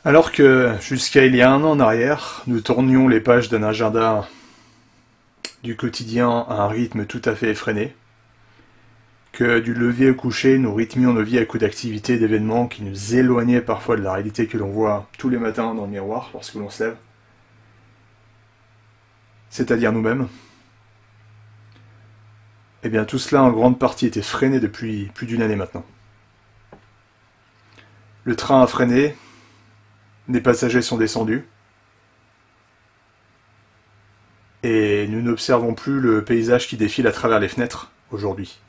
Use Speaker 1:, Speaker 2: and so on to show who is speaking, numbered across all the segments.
Speaker 1: Alors que, jusqu'à il y a un an en arrière, nous tournions les pages d'un agenda du quotidien à un rythme tout à fait effréné, que du lever au coucher, nous rythmions nos vies à coups d'activités et d'événements qui nous éloignaient parfois de la réalité que l'on voit tous les matins dans le miroir lorsque l'on se lève, c'est-à-dire nous-mêmes, eh bien tout cela en grande partie était freiné depuis plus d'une année maintenant. Le train a freiné, des passagers sont descendus, et nous n'observons plus le paysage qui défile à travers les fenêtres aujourd'hui.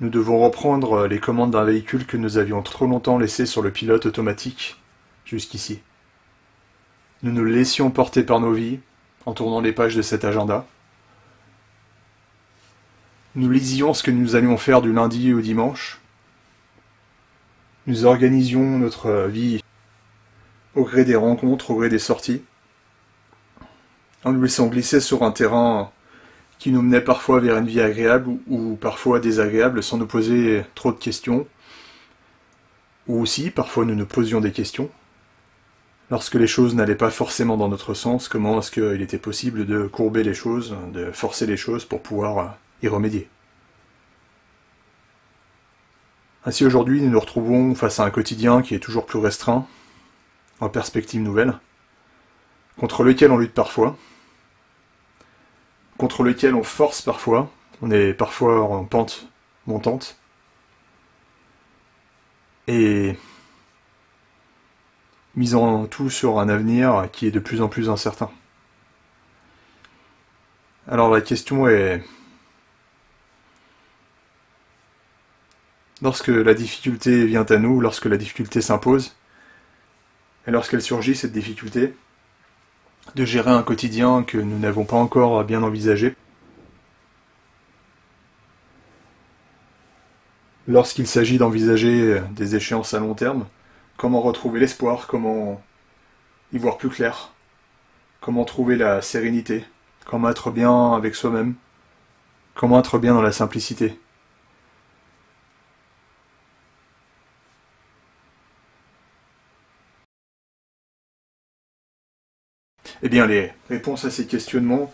Speaker 1: Nous devons reprendre les commandes d'un véhicule que nous avions trop longtemps laissé sur le pilote automatique jusqu'ici. Nous nous laissions porter par nos vies en tournant les pages de cet agenda. Nous lisions ce que nous allions faire du lundi au dimanche. Nous organisions notre vie au gré des rencontres, au gré des sorties, en nous laissant glisser sur un terrain qui nous menait parfois vers une vie agréable ou parfois désagréable sans nous poser trop de questions, ou aussi parfois nous nous posions des questions. Lorsque les choses n'allaient pas forcément dans notre sens, comment est-ce qu'il était possible de courber les choses, de forcer les choses pour pouvoir y remédier. Ainsi aujourd'hui, nous nous retrouvons face à un quotidien qui est toujours plus restreint, en perspective nouvelle, contre lequel on lutte parfois, contre lequel on force parfois, on est parfois en pente montante, et misant tout sur un avenir qui est de plus en plus incertain. Alors la question est, lorsque la difficulté vient à nous, lorsque la difficulté s'impose, et lorsqu'elle surgit, cette difficulté, de gérer un quotidien que nous n'avons pas encore bien envisagé, lorsqu'il s'agit d'envisager des échéances à long terme, comment retrouver l'espoir, comment y voir plus clair, comment trouver la sérénité, comment être bien avec soi-même, comment être bien dans la simplicité. Eh bien, les réponses à ces questionnements,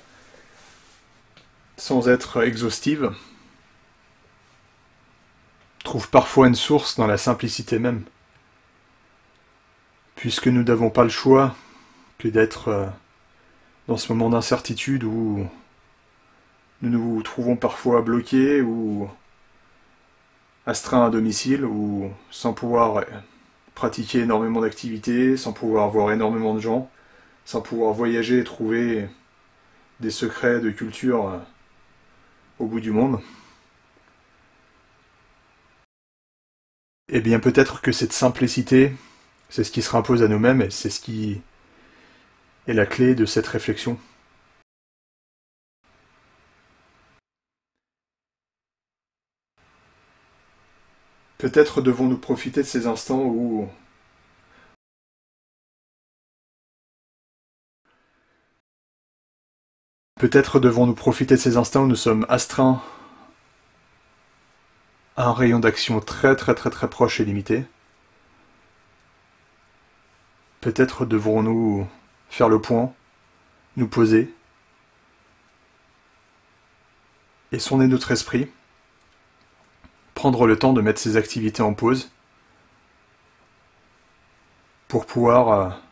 Speaker 1: sans être exhaustives, trouvent parfois une source dans la simplicité même. Puisque nous n'avons pas le choix que d'être dans ce moment d'incertitude où nous nous trouvons parfois bloqués ou astreints à domicile ou sans pouvoir pratiquer énormément d'activités, sans pouvoir voir énormément de gens, sans pouvoir voyager et trouver des secrets de culture au bout du monde. Eh bien peut-être que cette simplicité, c'est ce qui se impose à nous-mêmes et c'est ce qui est la clé de cette réflexion. Peut-être devons-nous profiter de ces instants où nous sommes astreints à un rayon d'action très proche et limité. Peut-être devrons-nous faire le point, nous poser, et sonder notre esprit, prendre le temps de mettre ces activités en pause, pour pouvoir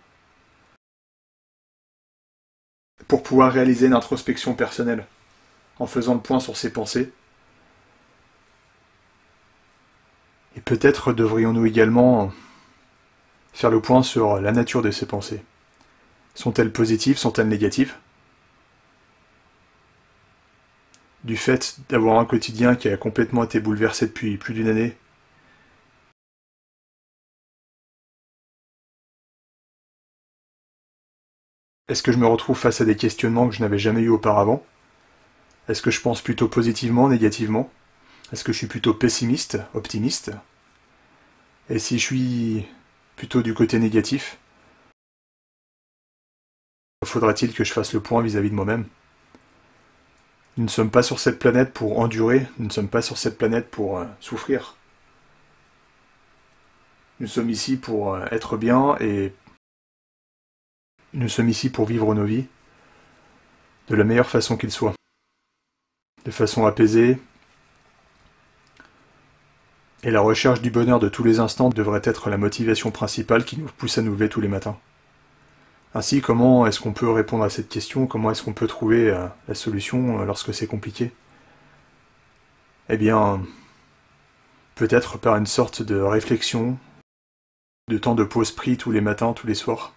Speaker 1: réaliser une introspection personnelle, en faisant le point sur ses pensées. Et peut-être devrions-nous également faire le point sur la nature de ces pensées. Sont-elles positives, sont-elles négatives? Du fait d'avoir un quotidien qui a complètement été bouleversé depuis plus d'une année, est-ce que je me retrouve face à des questionnements que je n'avais jamais eu auparavant? Est-ce que je pense plutôt positivement, négativement? Est-ce que je suis plutôt pessimiste, optimiste? Et si je suis plutôt du côté négatif, faudra-t-il que je fasse le point vis-à-vis de moi-même? Nous ne sommes pas sur cette planète pour endurer, nous ne sommes pas sur cette planète pour souffrir. Nous sommes ici pour être bien et nous sommes ici pour vivre nos vies de la meilleure façon qu'il soit. De façon apaisée. Et la recherche du bonheur de tous les instants devrait être la motivation principale qui nous pousse à nous lever tous les matins. Ainsi, comment est-ce qu'on peut répondre à cette question? Comment est-ce qu'on peut trouver la solution lorsque c'est compliqué? Eh bien, peut-être par une sorte de réflexion, de temps de pause pris tous les matins, tous les soirs.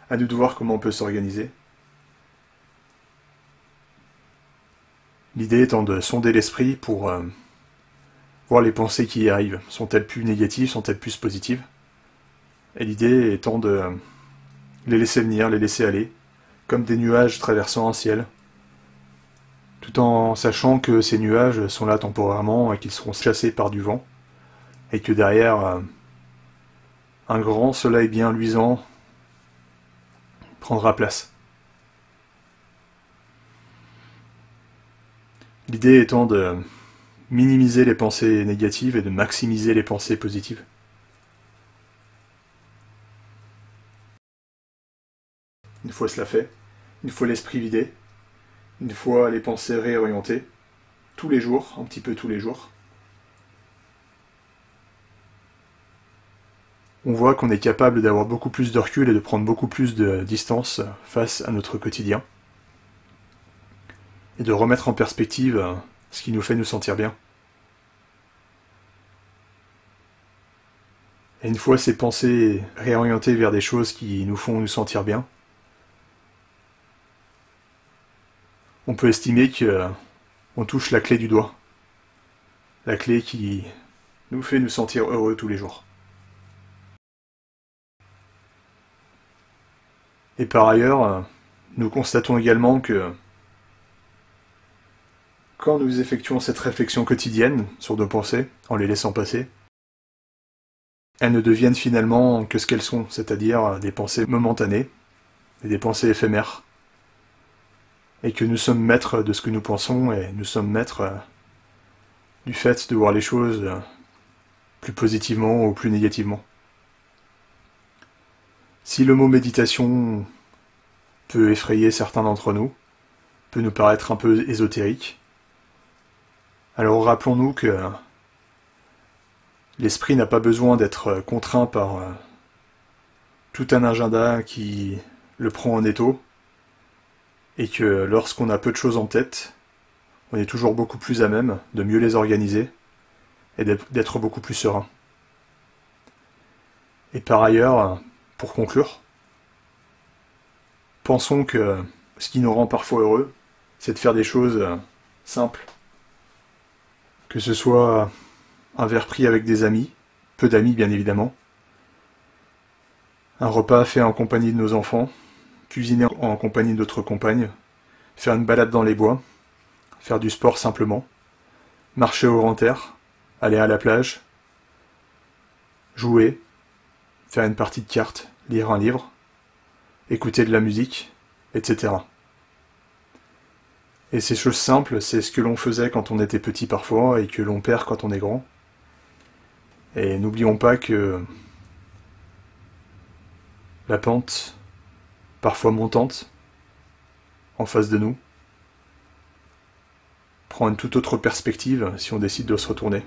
Speaker 1: À nous de voir comment on peut s'organiser. L'idée étant de sonder l'esprit pour voir les pensées qui y arrivent. Sont-elles plus négatives? Sont-elles plus positives? Et l'idée étant de les laisser venir, les laisser aller, comme des nuages traversant un ciel, tout en sachant que ces nuages sont là temporairement et qu'ils seront chassés par du vent, et que derrière, un grand soleil bien luisant prendra place. L'idée étant de minimiser les pensées négatives et de maximiser les pensées positives. Une fois cela fait, une fois l'esprit vidé, une fois les pensées réorientées, tous les jours, un petit peu tous les jours, on voit qu'on est capable d'avoir beaucoup plus de recul et de prendre beaucoup plus de distance face à notre quotidien, et de remettre en perspective ce qui nous fait nous sentir bien. Et une fois ces pensées réorientées vers des choses qui nous font nous sentir bien, on peut estimer qu'on touche la clé du doigt. La clé qui nous fait nous sentir heureux tous les jours. Et par ailleurs, nous constatons également que quand nous effectuons cette réflexion quotidienne sur nos pensées, en les laissant passer, elles ne deviennent finalement que ce qu'elles sont, c'est-à-dire des pensées momentanées et des pensées éphémères. Et que nous sommes maîtres de ce que nous pensons et nous sommes maîtres du fait de voir les choses plus positivement ou plus négativement. Si le mot méditation peut effrayer certains d'entre nous, peut nous paraître un peu ésotérique, alors rappelons-nous que l'esprit n'a pas besoin d'être contraint par tout un agenda qui le prend en étau, et que lorsqu'on a peu de choses en tête, on est toujours beaucoup plus à même de mieux les organiser et d'être beaucoup plus serein. Et par ailleurs, pour conclure, pensons que ce qui nous rend parfois heureux, c'est de faire des choses simples. Que ce soit un verre pris avec des amis, peu d'amis bien évidemment, un repas fait en compagnie de nos enfants, cuisiner en compagnie d'autres compagnes, faire une balade dans les bois, faire du sport simplement, marcher au grand air, aller à la plage, jouer, faire une partie de cartes, lire un livre, écouter de la musique, etc. Et ces choses simples, c'est ce que l'on faisait quand on était petit parfois et que l'on perd quand on est grand. Et n'oublions pas que la pente, parfois montante, en face de nous, prend une toute autre perspective si on décide de se retourner.